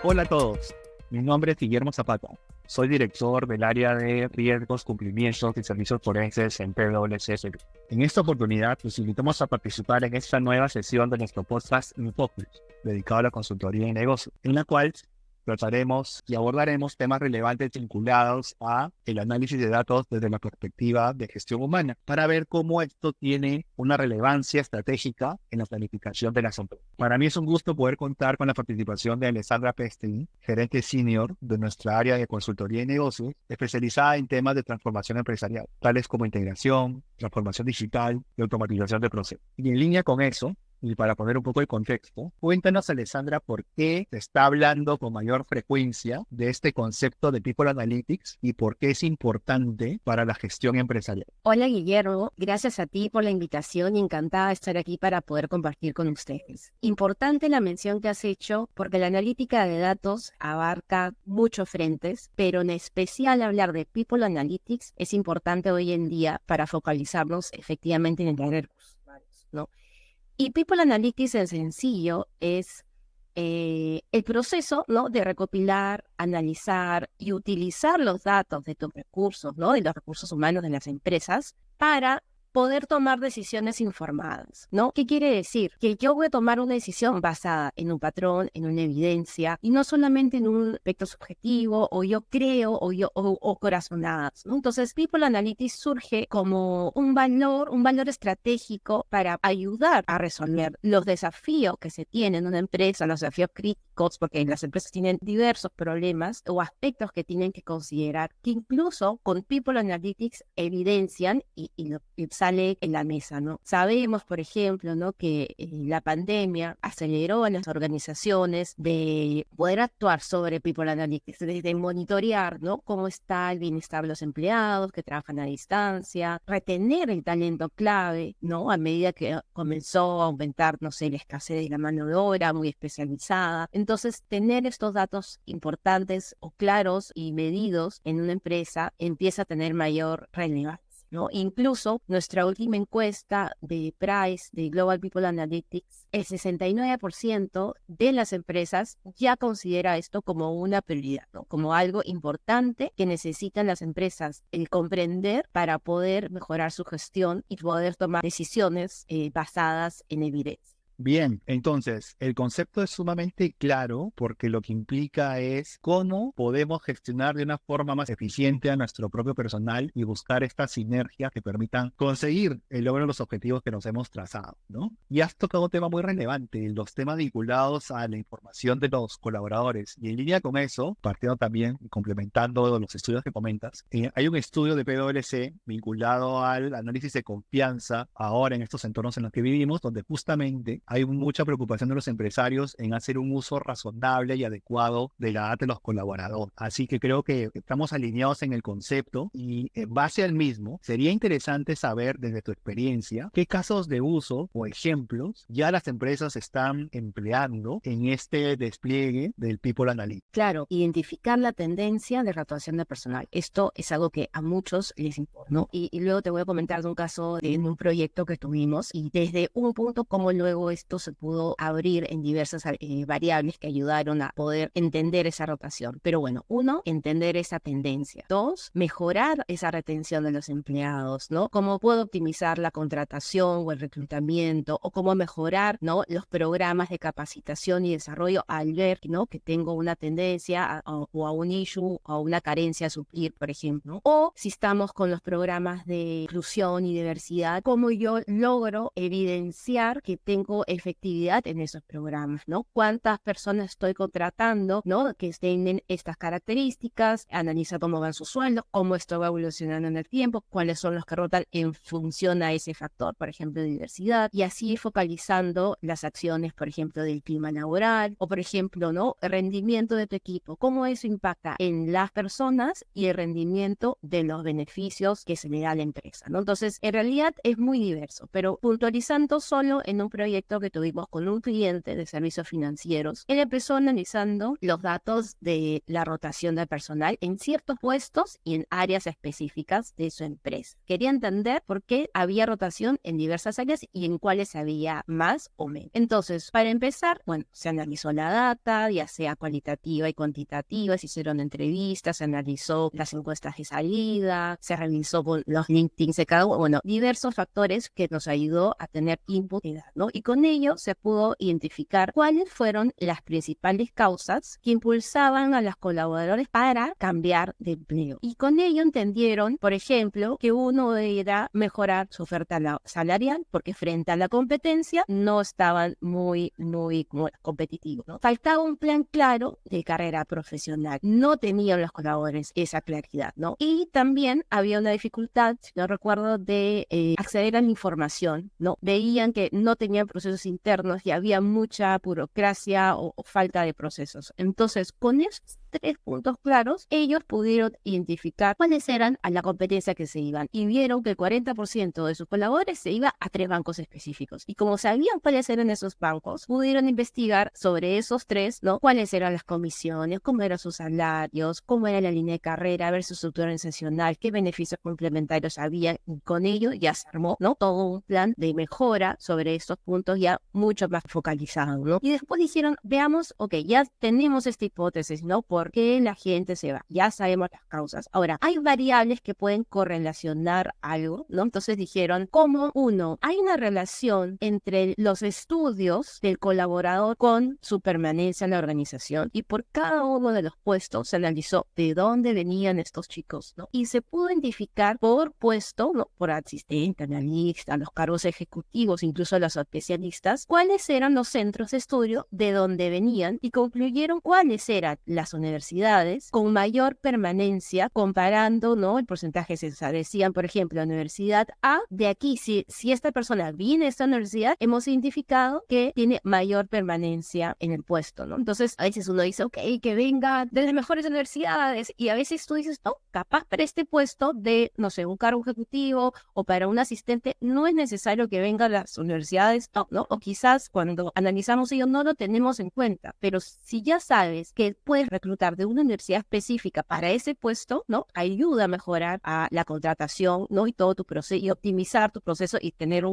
Hola a todos, mi nombre es Guillermo Zapata. Soy director del área de riesgos, cumplimientos y servicios forenses en PwC. En esta oportunidad, los invitamos a participar en esta nueva sesión de nuestro podcast Infocus, dedicado a la consultoría y negocios, en la cual trataremos y abordaremos temas relevantes vinculados a el análisis de datos desde la perspectiva de gestión humana, para ver cómo esto tiene una relevancia estratégica en la planificación de las empresas. Para mí es un gusto poder contar con la participación de Alessandra Pestein, gerente senior de nuestra área de consultoría y negocios, especializada en temas de transformación empresarial, tales como integración, transformación digital y automatización de procesos. Y en línea con eso, y para poner un poco el contexto, cuéntanos, Alessandra, por qué se está hablando con mayor frecuencia de este concepto de People Analytics y por qué es importante para la gestión empresarial. Hola Guillermo, gracias a ti por la invitación y encantada de estar aquí para poder compartir con ustedes. Importante la mención que has hecho porque la analítica de datos abarca muchos frentes, pero en especial hablar de People Analytics es importante hoy en día para focalizarnos efectivamente en el área de recursos humanos, ¿no? Y People Analytics en sencillo es el proceso, ¿no?, de recopilar, analizar y utilizar los datos de tus recursos, ¿no?, de los recursos humanos de las empresas para poder tomar decisiones informadas, ¿no? ¿Qué quiere decir? Que yo voy a tomar una decisión basada en un patrón, en una evidencia, y no solamente en un aspecto subjetivo, o yo creo, o corazonadas, ¿no? Entonces, People Analytics surge como un valor estratégico para ayudar a resolver los desafíos que se tienen en una empresa, los desafíos críticos, porque las empresas tienen diversos problemas o aspectos que tienen que considerar, que incluso con People Analytics evidencian y sale en la mesa, ¿no? Sabemos, por ejemplo, ¿no?, que la pandemia aceleró a las organizaciones de poder actuar sobre People Analytics, de monitorear, ¿no?, cómo está el bienestar de los empleados que trabajan a distancia, retener el talento clave, ¿no?, a medida que comenzó a aumentar, no sé, la escasez de la mano de obra muy especializada. Entonces, tener estos datos importantes o claros y medidos en una empresa empieza a tener mayor relevancia, ¿no? Incluso nuestra última encuesta de Price, de Global People Analytics, el 69% de las empresas ya considera esto como una prioridad, ¿no?, como algo importante que necesitan las empresas comprender para poder mejorar su gestión y poder tomar decisiones basadas en evidencia. Bien, entonces, el concepto es sumamente claro porque lo que implica es cómo podemos gestionar de una forma más eficiente a nuestro propio personal y buscar estas sinergias que permitan conseguir el logro de los objetivos que nos hemos trazado, ¿no? Y has tocado un tema muy relevante, los temas vinculados a la información de los colaboradores. Y en línea con eso, partiendo también y complementando los estudios que comentas, hay un estudio de PwC vinculado al análisis de confianza ahora en estos entornos en los que vivimos, donde justamente hay mucha preocupación de los empresarios en hacer un uso razonable y adecuado de la data de los colaboradores. Así que creo que estamos alineados en el concepto y en base al mismo, sería interesante saber desde tu experiencia qué casos de uso o ejemplos ya las empresas están empleando en este despliegue del People Analytics. Claro, identificar la tendencia de rotación de personal. Esto es algo que a muchos les importa, ¿no? Y luego te voy a comentar de un caso de un proyecto que tuvimos y desde un punto cómo luego esto se pudo abrir en diversas variables que ayudaron a poder entender esa rotación. Pero bueno, uno, entender esa tendencia. Dos, mejorar esa retención de los empleados, ¿no? Cómo puedo optimizar la contratación o el reclutamiento o cómo mejorar, ¿no?, los programas de capacitación y desarrollo al ver, ¿no?, que tengo una tendencia o a un issue o a una carencia a suplir, por ejemplo. O si estamos con los programas de inclusión y diversidad, cómo yo logro evidenciar que tengo efectividad en esos programas, ¿no? ¿Cuántas personas estoy contratando, ¿no?, que tienen estas características? Analiza cómo van sus sueldos, cómo esto va evolucionando en el tiempo, cuáles son los que rotan en función a ese factor, por ejemplo, de diversidad, y así focalizando las acciones, por ejemplo, del clima laboral, o por ejemplo, ¿no?, el rendimiento de tu equipo, cómo eso impacta en las personas y el rendimiento de los beneficios que se le da a la empresa, ¿no? Entonces, en realidad es muy diverso, pero puntualizando solo en un proyecto proyecto que tuvimos con un cliente de servicios financieros. Él empezó analizando los datos de la rotación de personal en ciertos puestos y en áreas específicas de su empresa. Quería entender por qué había rotación en diversas áreas y en cuáles había más o menos. Entonces, para empezar, bueno, se analizó la data, ya sea cualitativa y cuantitativa, se hicieron entrevistas, se analizó las encuestas de salida, se revisó con los LinkedIn de cada uno, bueno, diversos factores que nos ayudó a tener input, ¿no? Y con ello se pudo identificar cuáles fueron las principales causas que impulsaban a los colaboradores para cambiar de empleo. Y con ello entendieron, por ejemplo, que uno era mejorar su oferta salarial, porque frente a la competencia no estaban muy competitivos, ¿no? Faltaba un plan claro de carrera profesional. No tenían los colaboradores esa claridad, ¿no? Y también había una dificultad, si no recuerdo, de acceder a la información, ¿no? Veían que no tenían procesos internos y había mucha burocracia o falta de procesos. Entonces, con esos 3 puntos claros, ellos pudieron identificar cuáles eran a la competencia que se iban y vieron que el 40% de sus colaboradores se iba a 3 bancos específicos. Y como sabían cuáles eran esos bancos, pudieron investigar sobre esos 3, ¿no? Cuáles eran las comisiones, cómo eran sus salarios, cómo era la línea de carrera, ver su estructura organizacional, qué beneficios complementarios había. Y con ello ya se armó, ¿no? Todo un plan de mejora sobre estos puntos ya mucho más focalizado, ¿no? Y después dijeron, veamos, ok, ya tenemos esta hipótesis, ¿no? ¿Por qué la gente se va? Ya sabemos las causas. Ahora, hay variables que pueden correlacionar algo, ¿no? Entonces dijeron, ¿cómo? Uno, hay una relación entre los estudios del colaborador con su permanencia en la organización y por cada uno de los puestos se analizó de dónde venían estos chicos, ¿no? Y se pudo identificar por puesto, ¿no? Por asistente, analista, los cargos ejecutivos, incluso los especialistas, cuáles eran los centros de estudio de dónde venían y concluyeron cuáles eran las universidades con mayor permanencia comparando, ¿no? El porcentaje se decían, por ejemplo, la universidad A, de aquí, si esta persona viene a esta universidad, hemos identificado que tiene mayor permanencia en el puesto, ¿no? Entonces, a veces uno dice, ok, que venga de las mejores universidades, y a veces tú dices, no, capaz para este puesto de, no sé, un cargo ejecutivo o para un asistente, no es necesario que venga a las universidades, ¿no? O quizás cuando analizamos ello no lo tenemos en cuenta, pero si ya sabes que puedes reclutar de una universidad específica para ese puesto, ¿no? Ayuda a mejorar a la contratación, ¿no? Y todo tu proceso, y optimizar tu proceso y tener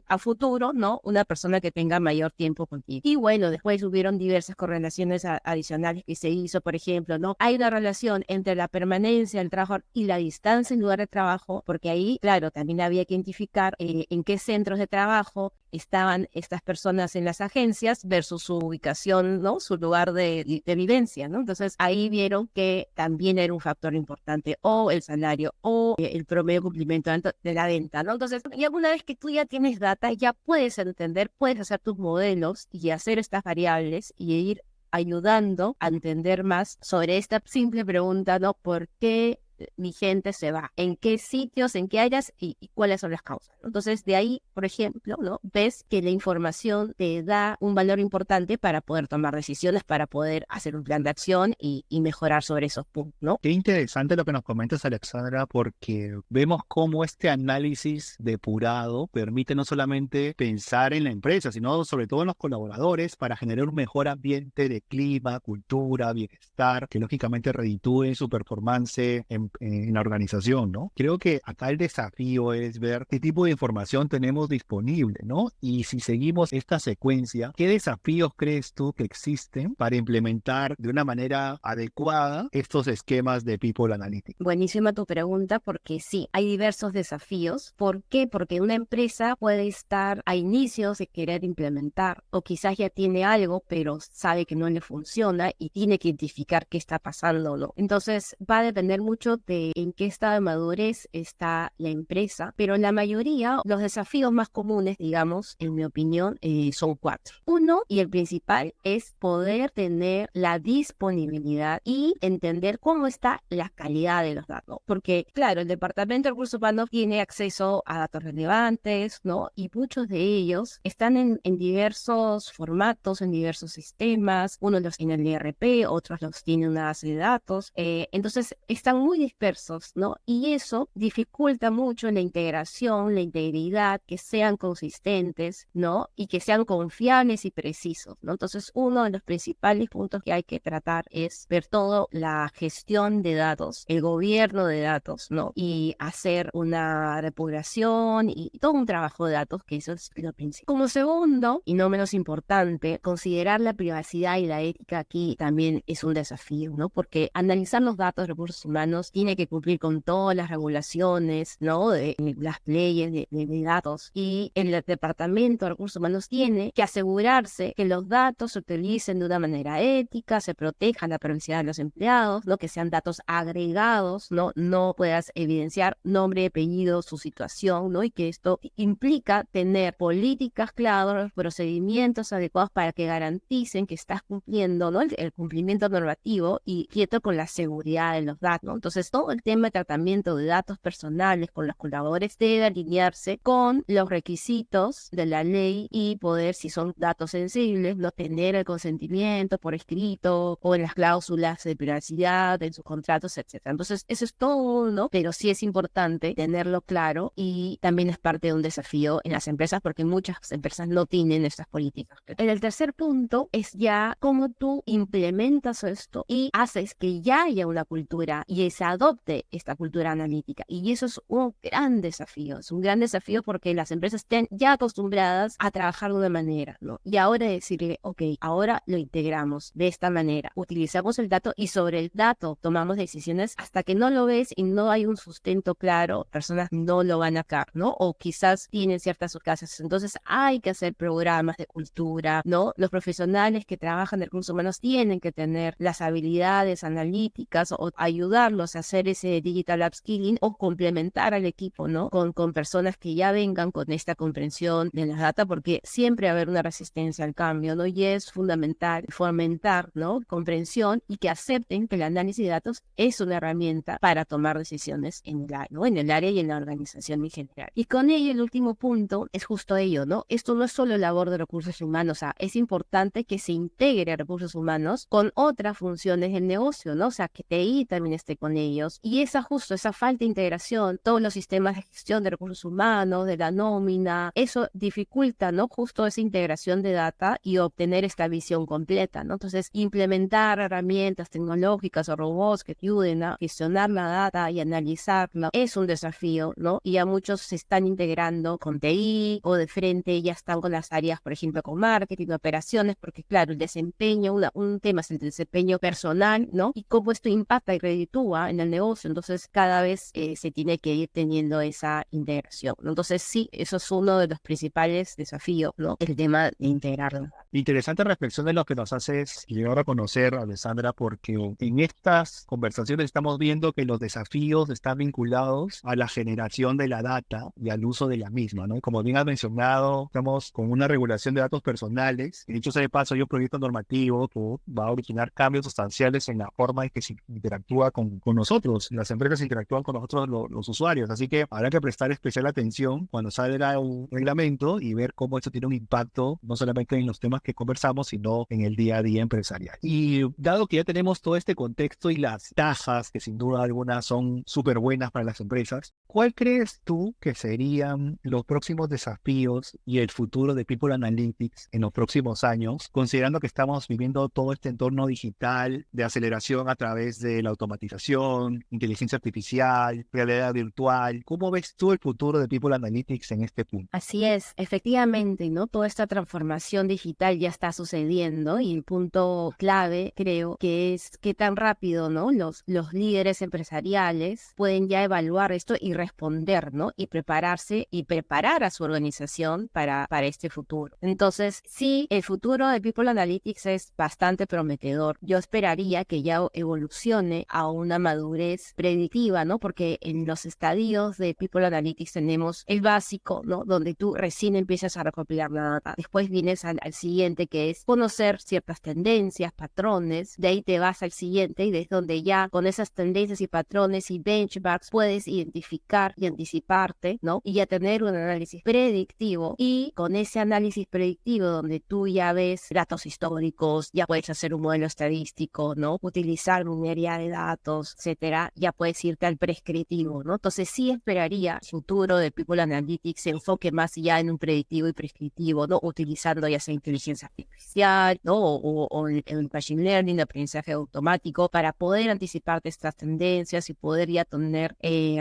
a futuro, ¿no? Una persona que tenga mayor tiempo contigo. Y bueno, después hubieron diversas correlaciones adicionales que se hizo, por ejemplo, ¿no? Hay una relación entre la permanencia del trabajo y la distancia en lugar de trabajo, porque ahí, claro, también había que identificar en qué centros de trabajo estaban estas personas en las agencias versus su ubicación, ¿no? Su lugar de vivencia, ¿no? Entonces ahí vieron que también era un factor importante, o el salario, o el promedio de cumplimiento de la venta, ¿no? Entonces, y alguna vez que tú ya tienes data, ya puedes entender, puedes hacer tus modelos y hacer estas variables y ir ayudando a entender más sobre esta simple pregunta, ¿no? ¿Por qué mi gente se va? ¿En qué sitios, en qué áreas y cuáles son las causas? Entonces, de ahí, por ejemplo, ¿no? Ves que la información te da un valor importante para poder tomar decisiones, para poder hacer un plan de acción y mejorar sobre esos puntos, ¿no? Qué interesante lo que nos comentas, Alexandra, porque vemos cómo este análisis depurado permite no solamente pensar en la empresa, sino sobre todo en los colaboradores para generar un mejor ambiente de clima, cultura, bienestar, que lógicamente reditúe su performance en la organización, ¿no? Creo que acá el desafío es ver qué tipo de información tenemos disponible, ¿no? Y si seguimos esta secuencia, ¿qué desafíos crees tú que existen para implementar de una manera adecuada estos esquemas de People Analytics? Buenísima tu pregunta, porque sí, hay diversos desafíos. ¿Por qué? Porque una empresa puede estar a inicios de querer implementar, o quizás ya tiene algo, pero sabe que no le funciona y tiene que identificar qué está pasando, ¿no? Entonces va a depender mucho de en qué estado de madurez está la empresa, pero la mayoría, los desafíos más comunes, digamos, en mi opinión, son 4. Uno, y el principal, es poder tener la disponibilidad y entender cómo está la calidad de los datos. Porque, claro, el Departamento de Recursos Humanos tiene acceso a datos relevantes, ¿no? Y muchos de ellos están en diversos formatos, en diversos sistemas. Unos los tiene el ERP, otros los tiene una base de datos. Entonces, están muy dispersos, ¿no? Y eso dificulta mucho la integración, la integridad, que sean consistentes, ¿no? Y que sean confiables y precisos, ¿no? Entonces, uno de los principales puntos que hay que tratar es ver todo la gestión de datos, el gobierno de datos, ¿no? Y hacer una depuración y todo un trabajo de datos, que eso es lo principal. Como segundo, y no menos importante, considerar la privacidad y la ética aquí también es un desafío, ¿no? Porque analizar los datos de recursos humanos tiene que cumplir con todas las regulaciones, ¿no? De las leyes de datos. Y el Departamento de Recursos Humanos tiene que asegurarse que los datos se utilicen de una manera ética, se proteja la privacidad de los empleados, ¿no? Que sean datos agregados, ¿no? No puedas evidenciar nombre, apellido, su situación, ¿no? Y que esto implica tener políticas claras, procedimientos adecuados para que garanticen que estás cumpliendo, ¿no? El cumplimiento normativo y quieto con la seguridad de los datos, ¿no? Entonces, todo el tema de tratamiento de datos personales con los colaboradores debe alinearse con los requisitos de la ley y poder, si son datos sensibles, no tener el consentimiento por escrito o en las cláusulas de privacidad, en sus contratos, etcétera. Entonces, eso es todo, ¿no? Pero sí es importante tenerlo claro y también es parte de un desafío en las empresas porque muchas empresas no tienen estas políticas. El tercer punto es ya cómo tú implementas esto y haces que ya haya una cultura y se adopte esta cultura analítica. Y eso es un gran desafío. Es un gran desafío porque las empresas estén ya acostumbradas a trabajar de una manera, ¿no? Y ahora decirle, ok, ahora lo integramos de esta manera. Utilizamos el dato y sobre el dato tomamos decisiones hasta que no lo ves y no hay un sustento claro, personas no lo van a caer, ¿no? O quizás tienen ciertas casas. Entonces hay que hacer programas de cultura, ¿no? Los profesionales que trabajan en recursos humanos tienen que tener las habilidades analíticas o ayudarlos a hacer ese digital upskilling o complementar al equipo, ¿no? Con personas que ya vengan con esta comprensión de la data, porque siempre va a haber una resistencia al cambio, ¿no? Y es fundamental fomentar, ¿no? Comprensión y que acepten que el análisis de datos es una herramienta para tomar decisiones en el área, ¿no? En el área y en la organización en general. Y con ello, el último punto es justo ello, ¿no? Esto no es solo labor de recursos humanos, o sea, es importante que se integre a recursos humanos con otras funciones del negocio, ¿no? O sea, que TI también esté con ellos. Y esa falta de integración, todos los sistemas de gestión de recursos humanos, de la nómina, eso dificulta, ¿no? Justo esa integración de data y obtener esta visión completa, ¿no? Entonces, implementar herramientas tecnológicas o robots que ayuden a gestionar la data y analizarla es un desafío, ¿no? Y ya muchos se están integrando con TI o de frente ya están con las áreas, por ejemplo, con marketing, operaciones, porque claro, el desempeño, un tema es el desempeño personal, ¿no? Y cómo esto impacta y reditúa en el negocio. Entonces, cada vez se tiene que ir teniendo esa integración, ¿no? Entonces, sí, eso es uno de los principales desafíos, ¿no? El tema de integrarlo. Interesante reflexión de lo que nos haces llegar a conocer, Alessandra, porque en estas conversaciones estamos viendo que los desafíos están vinculados a la generación de la data y al uso de la misma, ¿no? Como bien has mencionado, estamos con una regulación de datos personales. Y dicho sea de paso, hay un proyecto normativo que va a originar cambios sustanciales en la forma en que se interactúa con nosotros. Las empresas interactúan con nosotros, los usuarios. Así que habrá que prestar especial atención cuando salga un reglamento y ver cómo esto tiene un impacto, no solamente en los temas que conversamos, sino en el día a día empresarial. Y dado que ya tenemos todo este contexto y las tasas, que sin duda alguna son súper buenas para las empresas, ¿cuál crees tú que serían los próximos desafíos y el futuro de People Analytics en los próximos años, considerando que estamos viviendo todo este entorno digital de aceleración a través de la automatización, inteligencia artificial, realidad virtual? ¿Cómo ves tú el futuro de People Analytics en este punto? Así es, efectivamente, ¿no? Toda esta transformación digital ya está sucediendo y el punto clave, creo, que es qué tan rápido, ¿no? Los líderes empresariales pueden ya evaluar esto y responder, ¿no? Y prepararse y preparar a su organización para este futuro. Entonces, sí, el futuro de People Analytics es bastante prometedor. Yo esperaría que ya evolucione a una madurez predictiva, ¿no? Porque en los estadios de People Analytics tenemos el básico, ¿no? Donde tú recién empiezas a recopilar la data. Después vienes al siguiente, que es conocer ciertas tendencias, patrones. De ahí te vas al siguiente y desde donde ya con esas tendencias y patrones y benchmarks puedes identificar y anticiparte, ¿no? Y ya tener un análisis predictivo. Y con ese análisis predictivo donde tú ya ves datos históricos, ya puedes hacer un modelo estadístico, ¿no? Utilizar minería de datos, etcétera, ya puedes irte al prescriptivo, ¿no? Entonces sí esperaría el futuro de People Analytics se enfoque más ya en un predictivo y prescriptivo, ¿no? Utilizando ya sea inteligencia artificial, ¿no? O el machine learning, aprendizaje automático, para poder anticiparte estas tendencias y poder ya tener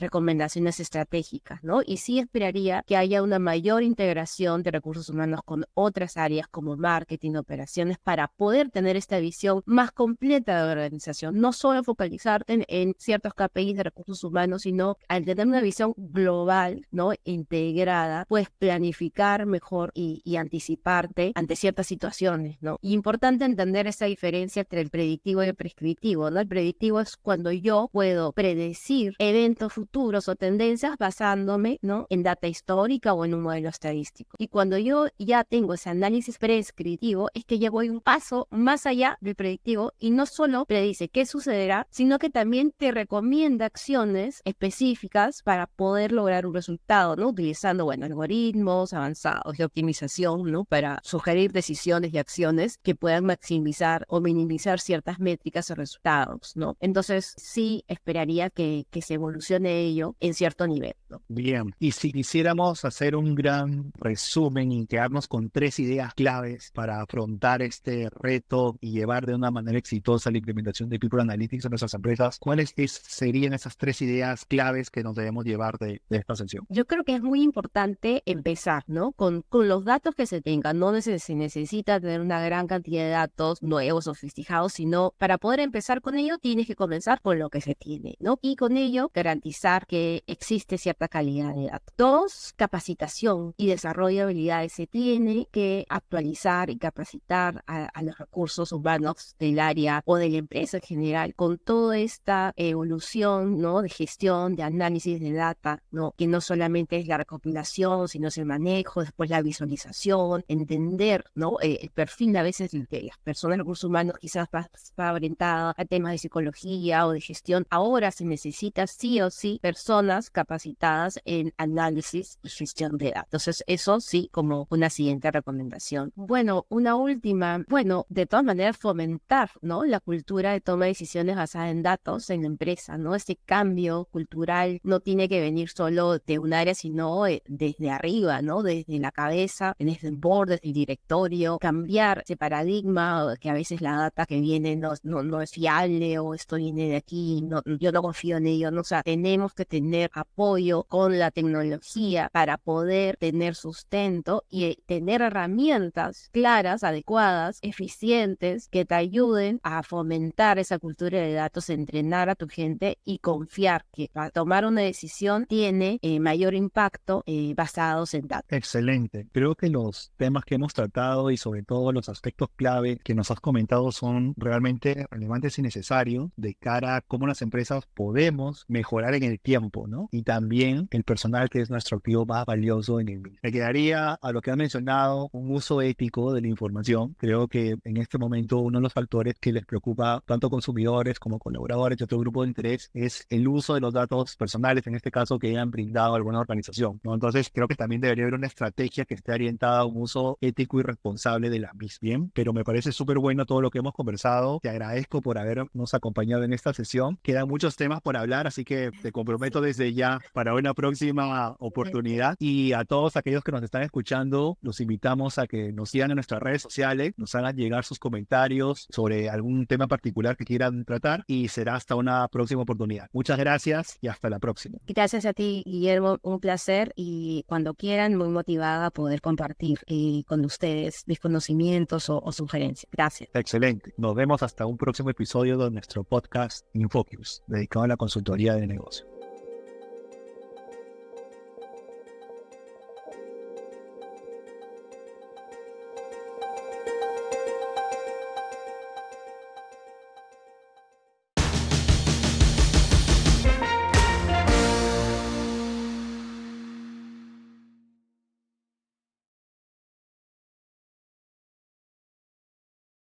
recomendaciones estratégicas, ¿no? Y sí esperaría que haya una mayor integración de recursos humanos con otras áreas como marketing, operaciones, para poder tener esta visión más completa de la organización, no solo focalizarte en ciertos KPIs de recursos humanos, sino al tener una visión global, ¿no? Integrada, puedes planificar mejor y anticiparte ante ciertas situaciones, ¿no? Y importante entender esa diferencia entre el predictivo y el prescriptivo, ¿no? El predictivo es cuando yo puedo predecir eventos futuros o tendencias basándome, ¿no? En data histórica o en un modelo estadístico. Y cuando yo ya tengo ese análisis prescriptivo, es que ya voy un paso más allá del predictivo y no solo predice qué sucederá, sino que también te recomienda acciones específicas para poder lograr un resultado, ¿no? Utilizando, bueno, algoritmos avanzados de optimización, ¿no? Para sugerir decisiones y acciones que puedan maximizar o minimizar ciertas métricas o resultados, ¿no? Entonces, sí esperaría que se evolucione ello en cierto nivel, ¿no? Bien, y si quisiéramos hacer un gran resumen y quedarnos con 3 ideas claves para afrontar este reto y llevar de una manera exitosa la implementación de People Analytics en nuestras empresas, ¿cuáles serían esas 3 ideas claves que nos debemos llevar de esta sesión? Yo creo que es muy importante empezar, ¿no? Con los datos que se tengan. No se necesita tener una gran cantidad de datos nuevos, sofisticados, sino para poder empezar con ello tienes que comenzar con lo que se tiene, ¿no? Y con ello garantizar que existe cierta calidad de datos. 2, capacitación y desarrollo de habilidades. Se tiene que actualizar y capacitar a los recursos humanos del área o de la empresa en general con toda esta evolución, ¿no? De gestión, de análisis de data, ¿no? Que no solamente es la recopilación, sino es el manejo, después la visualización, entender, ¿no? El perfil a veces de las personas de recursos humanos quizás va orientada a temas de psicología o de gestión. Ahora se necesita sí o sí personas capacitadas en análisis y gestión de datos. Entonces, eso sí, como una siguiente recomendación. Bueno, una última, bueno, de todas maneras fomentar, ¿no? La cultura de toma de decisiones basada en datos en la empresa, ¿no? Este cambio cultural no tiene que venir solo de un área, sino desde arriba, ¿no? Desde la cabeza, desde el board, desde el directorio, cambiar ese paradigma que a veces la data que viene no es fiable o esto viene de aquí, no, yo no confío en ello, ¿no? O sea, tenemos que tener apoyo con la tecnología para poder tener sustento y tener herramientas claras, adecuadas, eficientes, que te ayuden a fomentar esa cultura de datos, entrenar a tu gente y confiar que para tomar una decisión tiene mayor impacto basados en datos. Excelente. Creo que los temas que hemos tratado y sobre todo los aspectos clave que nos has comentado son realmente relevantes y necesarios de cara a cómo las empresas podemos mejorar en el tiempo, ¿no? Y también el personal, que es nuestro activo más valioso en el mismo. Me quedaría a lo que has mencionado, un uso ético de la información. Creo que en este momento uno de los factores que les preocupa tanto a consumidores como colaboradores y otro grupo de interés es el uso de los datos personales, en este caso que hayan brindado alguna organización, ¿no? Entonces creo que también debería haber una estrategia que esté orientada a un uso ético y responsable de la misma. Bien, pero me parece súper bueno todo lo que hemos conversado. Te agradezco por habernos acompañado en esta sesión. Quedan muchos temas por hablar, así que te comprometo desde ya para una próxima oportunidad. Y a todos aquellos que nos están escuchando, los invitamos a que nos sigan en nuestras redes sociales, nos hagan llegar sus comentarios sobre algún tema particular que quieran tratar y será hasta una próxima oportunidad. Muchas gracias y hasta la próxima. Gracias a ti, Guillermo, un placer y cuando quieran, muy motivada a poder compartir con ustedes mis conocimientos o sugerencias. Gracias. Excelente. Nos vemos hasta un próximo episodio de nuestro podcast InFocus, dedicado a la consultoría de negocio.